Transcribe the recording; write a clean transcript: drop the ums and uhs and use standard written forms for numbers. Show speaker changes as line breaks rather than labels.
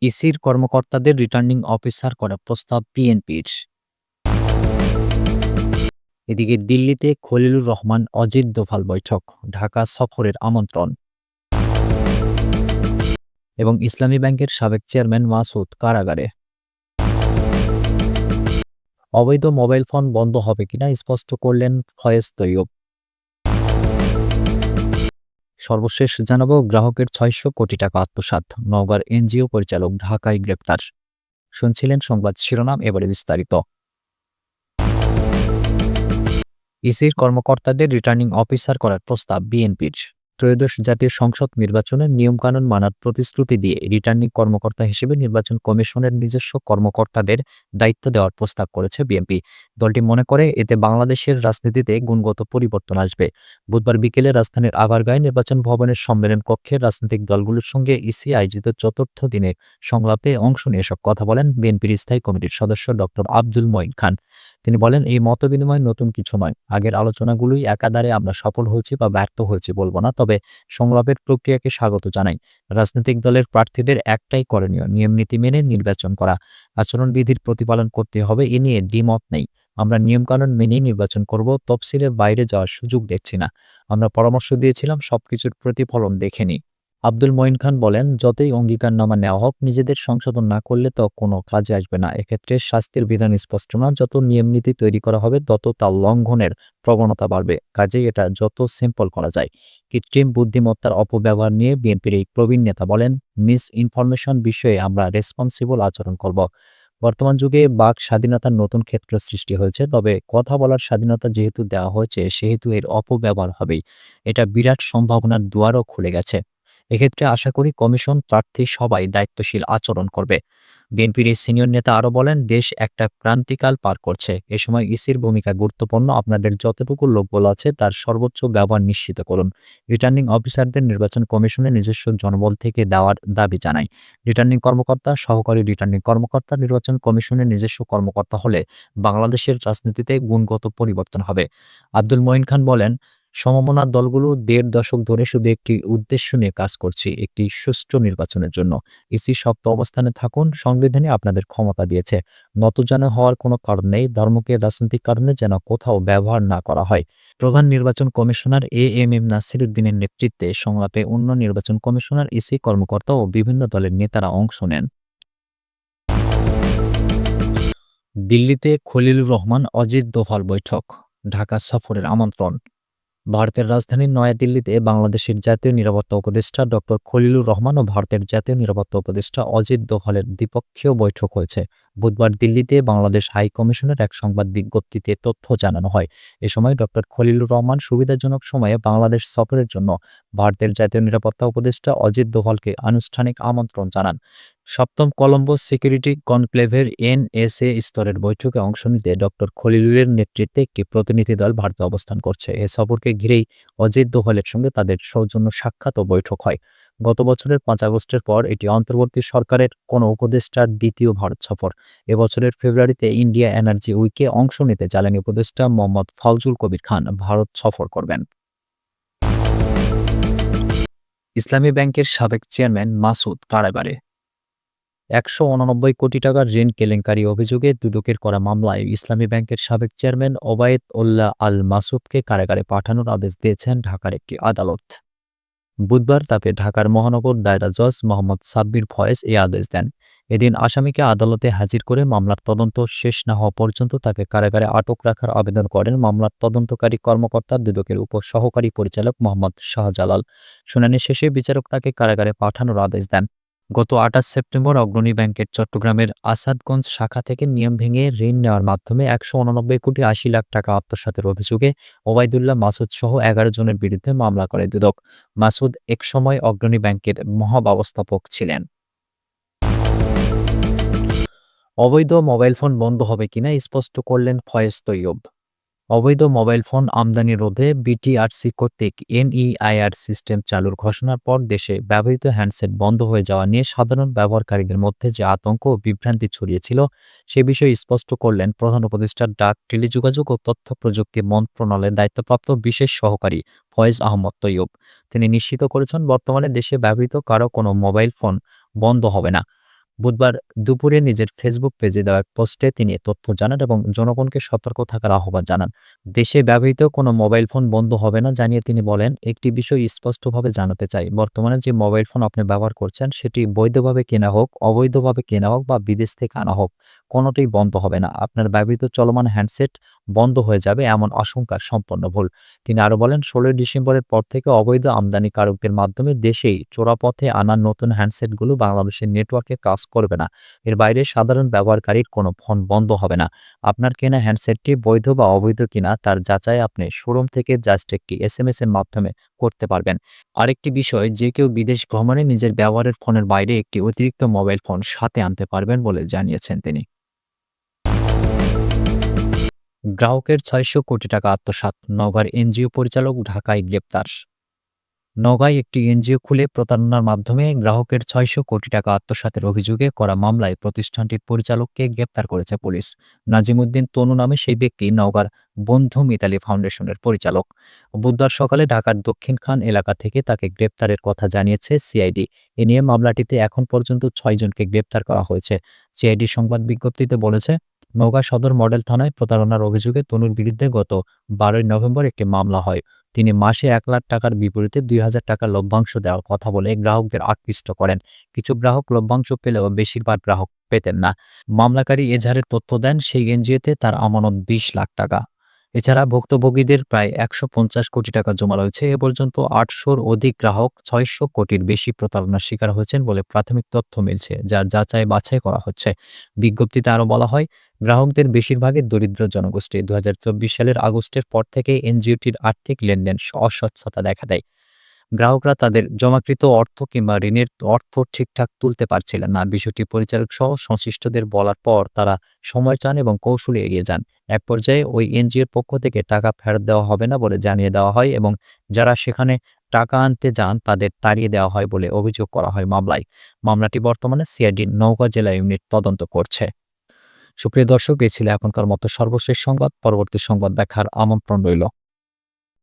ইসির কর্মকর্তাদের returning officer করার প্রস্তাব বিএনপির। এদিকে দিল্লিতে খলিলুর রহমান অজিত দোভাল বৈঠক, ঢাকা সফরের আমন্ত্রণ। এবং ইসলামী ব্যাংকের সাবেক চেয়ারম্যান মাসুদ কারাগারে। অবৈধ মোবাইল ফোন বন্ধ হবে কিনা স্পষ্ট করলেন ফয়েজ তৈয়ব। সর্বশেষ জানাবো, গ্রাহকের ৬০০ কোটি টাকা আত্মসাৎ, নওগাঁর এনজিও পরিচালক ঢাকায় গ্রেপ্তার। শুনছিলেন সংবাদ শিরোনাম, এবারে বিস্তারিত। ইসির কর্মকর্তাদের রিটার্নিং অফিসার করার প্রস্তাব বিএনপির। ত্রয়োদশ জাতীয় সংসদ নির্বাচনের নিয়মকানুন মানার প্রতিশ্রুতি দিয়ে রিটার্নিং কর্মকর্তা হিসেবে নির্বাচন কমিশনের নিজস্ব কর্মকর্তাদের দায়িত্ব দেওয়ার প্রস্তাব করেছে বিএনপি। দলটি মনে করে এতে বাংলাদেশের রাজনীতিতে গুণগত পরিবর্তন আসবে। বুধবার বিকেলে রাজধানীর আগারগাঁয়ে নির্বাচন ভবনের সম্মেলন কক্ষে রাজনৈতিক দলগুলোর সঙ্গে ইসি আয়োজিত চতুর্থ দিনের সংলাপে অংশ নিয়ে এসব কথা বলেন বিএনপির স্থায়ী কমিটির সদস্য ডক্টর আব্দুল মঈন খান। তিনি বলেন, এই মতবিনিময় নতুন কিছু নয়। আগের আলোচনাগুলোই একাধারে আমরা সফল হয়েছি বা ব্যর্থ হয়েছি বলবো না, তবে সংলাপের প্রক্রিয়াকে স্বাগত জানাই। রাজনৈতিক দলের প্রার্থীদের একটাই করণীয়, নিয়মনীতি মেনে নির্বাচন করা। আচরণবিধির প্রতিপালন করতে হবে, এ নিয়ে দ্বিমত নেই। আমরা নিয়মকানুন মেনেই নির্বাচন করব, তফসিলের বাইরে যাওয়ার সুযোগ দেখছি না। আমরা পরামর্শ দিয়েছিলাম, সবকিছুর প্রতিফলন দেখেনি। আব্দুল মঈন খান বলেন, যতই অঙ্গীকারনামা নেওয়া হোক, নিজেদের সংশোধন না করলে তো কোনো কাজে আসবে না। এক্ষেত্রে শাস্তির বিধান স্পষ্ট না। যত নিয়মনীতি তৈরি করা হবে তত তা লঙ্ঘনের প্রবণতা বাড়বে। কাজেই এটা যত সিম্পল করা যায়। কৃত্রিম বুদ্ধিমত্তার অপব্যবহার নিয়ে বিএনপির এই প্রবীণ নেতা বলেন, মিস ইনফরমেশন বিষয়ে আমরা রেসপন্সিবল আচরণ করব। বর্তমান যুগে বাক স্বাধীনতার নতুন ক্ষেত্র সৃষ্টি হয়েছে, তবে কথা বলার স্বাধীনতা যেহেতু দেওয়া হয়েছে সেহেতু এর অপব্যবহার হবেই। এটা বিরাট সম্ভাবনার দুয়ারও খুলে গেছে। এক্ষেত্রে আশা করি কমিশন প্রার্থী সবাই দায়িত্বশীল আচরণ করবে। বিএনপির এই সিনিয়র নেতা আরও বলেন, দেশ একটা ক্রান্তিকাল পার করছে। এ সময় ইসির ভূমিকা গুরুত্বপূর্ণ। আপনাদের যতটুকু লোকবল আছে তার সর্বোচ্চ ব্যবহার নিশ্চিত করুন। রিটার্নিং অফিসারদের নির্বাচন কমিশনে নিজস্ব জনবল থেকে দেওয়ার দাবি জানাই। রিটার্নিং কর্মকর্তা, সহকারী রিটার্নিং কর্মকর্তা নির্বাচন কমিশনের নিজস্ব কর্মকর্তা হলে বাংলাদেশের রাজনীতিতে গুণগত পরিবর্তন হবে। আব্দুল মঈন খান বলেন, সমমনা দলগুলো ১.৫ দশক ধরে শুধু একটি উদ্দেশ্য নিয়ে কাজ করছি, একটি সুষ্ঠু নির্বাচনের জন্য। ইসি শক্ত অবস্থানে থাকুন, সংবিধানে আপনাদের ক্ষমতা দিয়েছে। নতজানু হওয়ার কোনো কারণ নেই। ধর্মকে রাজনৈতিক কারণে যেন কোথাও ব্যবহার না করা হয়। প্রধান নির্বাচন কমিশনার এএমএম নাসির উদ্দিনের নেতৃত্বে সংলাপে অন্য নির্বাচন কমিশনার, ইসি কর্মকর্তা ও বিভিন্ন দলের নেতারা অংশ নেন। দিল্লিতে খলিলুর রহমান অজিত দোভাল বৈঠক, ঢাকা সফরের আমন্ত্রণ। ভারতের রাজধানী নয়াদিল্লিতে বাংলাদেশের জাতীয় নিরাপত্তা উপদেষ্টা ডক্টর খলিলুর রহমান ও ভারতের জাতীয় নিরাপত্তা উপদেষ্টা অজিত দোভালের দ্বিপক্ষীয় বৈঠক হয়েছে। বুধবার দিল্লিতে বাংলাদেশ হাই কমিশনের এক সংবাদ বিজ্ঞপ্তিতে তথ্য জানানো হয়। এ সময় ডক্টর খলিলুর রহমান সুবিধাজনক সময়ে বাংলাদেশ সফরের জন্য ভারতের জাতীয় নিরাপত্তা উপদেষ্টা অজিত দোভালকে আনুষ্ঠানিক আমন্ত্রণ জানান। সপ্তম কলম্বো সিকিউরিটি কনক্লেভের এনএসএ স্তরের বৈঠকে অংশ নিতে ডক্টর খলিলুরের নেতৃত্বে একটি প্রতিনিধি দল ভারতে অবস্থান করছে। এ সফরকে ঘিরেই অজিত দোভালের সঙ্গে তাদের সৌজন্য সাক্ষাৎ ও বৈঠক হয়। গত বছরের ৫ আগস্টের পর এটি অন্তর্বর্তী সরকারের কোনো উপদেষ্টার দ্বিতীয় ভারত সফর। এবছরের ফেব্রুয়ারিতে ইন্ডিয়া এনার্জি উইকে অংশ নিতে জ্বালানি উপদেষ্টা মোহাম্মদ ফাউজুল কবির খান ভারত সফর করবেন। ইসলামী ব্যাংকের সাবেক চেয়ারম্যান মাসুদ কারাগারে। ১৮৯ কোটি টাকার ঋণ কেলেঙ্কারি অভিযোগে দুদকের করা মামলায় ইসলামী ব্যাংকের সাবেক চেয়ারম্যান ওবায়েদ উল্লাহ আল মাসুদকে কারাগারে পাঠানোর আদেশ দিয়েছেন ঢাকার একটি আদালত। বুধবার তাকে ঢাকার মহানগর দায়রা জজ মোহাম্মদ সাব্বির ফয়েজ এই আদেশ দেন। এদিন আসামিকে আদালতে হাজির করে মামলার তদন্ত শেষ না হওয়া পর্যন্ত তাকে কারাগারে আটক রাখার আবেদন করেন মামলার তদন্তকারী কর্মকর্তা দুদকের উপসহকারী পরিচালক মোহাম্মদ শাহজালাল। শুনানি শেষে বিচারক তাকে কারাগারে পাঠানোর আদেশ দেন। গত ২৮ সেপ্টেম্বর অগ্রণী ব্যাংকের চট্টগ্রামের আসাদগঞ্জ শাখা থেকে নিয়ম ভেঙে ঋণ নেওয়ার মাধ্যমে ১৮৯ কোটি ৮০ লাখ টাকা আত্মসাতের অভিযোগে ওবায়দুল্লাহ মাসুদ সহ ১১ জনের বিরুদ্ধে মামলা করে দুদক। মাসুদ একসময় অগ্রণী ব্যাংকের মহাব্যবস্থাপক ছিলেন। অবৈধ মোবাইল ফোন বন্ধ হবে কিনা স্পষ্ট করলেন ফয়েজ তৈয়ব। অবৈধ মোবাইল ফোন আমদানি রোধে বিটিআরসি কর্তৃক এনইআইআর সিস্টেম চালুর ঘোষণার পর দেশে ব্যবহৃত হ্যান্ডসেট বন্ধ হয়ে যাওয়া নিয়ে সাধারণ ব্যবহারকারীদের মধ্যে যে আতঙ্ক ও বিভ্রান্তি ছড়িয়েছিল সে বিষয়ে স্পষ্ট করলেন প্রধান উপদেষ্টা ডাক, টেলিযোগাযোগ ও তথ্য প্রযুক্তি মন্ত্রণালয়ের দায়িত্বপ্রাপ্ত বিশেষ সহকারী ফয়েজ আহমদ তৈয়ব। তিনি নিশ্চিত করেছেন, বর্তমানে দেশে ব্যবহৃত কারো কোনো মোবাইল ফোন বন্ধ হবে না। বুধবার দুপুরে নিজের ফেসবুক পেজে দেওয়া এক পোস্টে তিনি এ তথ্য জানান এবং জনগণকে সতর্ক থাকার আহ্বান জানান। দেশে ব্যবহৃত কোনো মোবাইল ফোন বন্ধ হবে না জানিয়ে তিনি বলেন, একটি বিষয় স্পষ্টভাবে জানাতে চাই, বর্তমানে যে মোবাইল ফোন আপনি ব্যবহার করছেন সেটি বৈধভাবে কেনা হোক, অবৈধভাবে কেনা হোক বা বিদেশ থেকে আনা হোক, কোনোটাই বন্ধ হবে না। আপনার ব্যবহৃত চলমান হ্যান্ডসেট বন্ধ হয়ে যাবে এমন আশঙ্কা সম্পূর্ণ ভুল। তিনি আরও বলেন, ১৬ই ডিসেম্বরের পর থেকে অবৈধ আমদানিকারকদের মাধ্যমে দেশেই চোরাপথে আনা নতুন হ্যান্ডসেটগুলো বাংলাদেশের নেটওয়ার্কে কাজ করবে না। এর বাইরে সাধারণ ব্যবহারকারীর কোনো ফোন বন্ধ হবে না। আপনার কেনা হ্যান্ডসেটটি বৈধ বা অবৈধ কিনা তার যাচাই আপনি শোরুম থেকে জাস্ট একটি এসএমএস এর মাধ্যমে করতে পারবেন। আরেকটি বিষয়, যে কেউ বিদেশ ভ্রমণে নিজের ব্যবহারের ফোনের বাইরে একটি অতিরিক্ত মোবাইল ফোন সাথে আনতে পারবেন বলে জানিয়েছেন তিনি। গ্রাহকের ৬০০ কোটি টাকা আত্মসাৎ, নওগাঁর এনজিও পরিচালক ঢাকায় গ্রেপ্তার। নওগাঁয় একটি এনজিও খুলে প্রতারণার মাধ্যমে গ্রাহকের ৬০০ কোটি টাকা আত্মসাতের অভিযোগে করা মামলায় প্রতিষ্ঠানটির পরিচালককে গ্রেপ্তার করেছে পুলিশ। নাজিমুদ্দিন তনু নামে সেই ব্যক্তি নওগাঁর বন্ধু মিতালি ফাউন্ডেশনের পরিচালক। বুধবার সকালে ঢাকার দক্ষিণখান এলাকা থেকে তাকে গ্রেপ্তারের কথা জানিয়েছে সিআইডি। এ নিয়ে মামলাটিতে এখন পর্যন্ত ৬ জনকে গ্রেপ্তার করা হয়েছে। সিআইডি সংবাদ বিজ্ঞপ্তিতে বলেছে, নওগাঁ সদর মডেল থানায় প্রতারণার অভিযোগে তনুর বিরুদ্ধে গত ১২ই নভেম্বর একটি মামলা হয়। তিনি মাসে ১ লাখ টাকার বিপরীতে ২,০০০ টাকা লভ্যাংশ দেওয়ার কথা বলে গ্রাহকদের আকৃষ্ট করেন। কিছু গ্রাহক লভ্যাংশ পেলেও বেশিরভাগ গ্রাহক পেতেন না। মামলাকারী এজাহারে তথ্য দেন, সেই এনজিওতে তার আমানত ২০ লাখ টাকা। এছাড়া ভুক্তভোগীদের প্রায় ১৫০ কোটি টাকা জমা রয়েছে। এ পর্যন্ত ৮০০-র অধিক গ্রাহক ৬০০ কোটির বেশি প্রতারণার শিকার হয়েছেন বলে প্রাথমিক তথ্য মিলছে, যা যাচাই বাছাই করা হচ্ছে। বিজ্ঞপ্তিতে আরও বলা হয়, গ্রাহকদের বেশিরভাগই দরিদ্র জনগোষ্ঠী। ২০২৪ সালের আগস্টের পর থেকে এনজিওটির আর্থিক লেনদেন অস্বচ্ছতা দেখা দেয়। গ্রাহকরা তাদের জমাকৃত অর্থ কিংবা ঋণের অর্থ ঠিকঠাক তুলতে পারছিলেন না। বিষয়টি পরিচালক সহ সংশ্লিষ্টদের বলার পর তারা সময় চান এবং কৌশলে এড়িয়ে যান। এক পর্যায়ে ওই এনজিওর পক্ষ থেকে টাকা ফেরত দেওয়া হবে না বলে জানিয়ে দেওয়া হয় এবং যারা সেখানে টাকা আনতে যান তাদের তাড়িয়ে দেওয়া হয় বলে অভিযোগ করা হয় মামলায়। মামলাটি বর্তমানে সিআইডির নওগাঁ জেলা ইউনিট তদন্ত করছে। সুপ্রিয় দর্শক, এই ছিল এখনকার মতো সর্বশেষ সংবাদ। পরবর্তী সংবাদ দেখার আমন্ত্রণ রইল।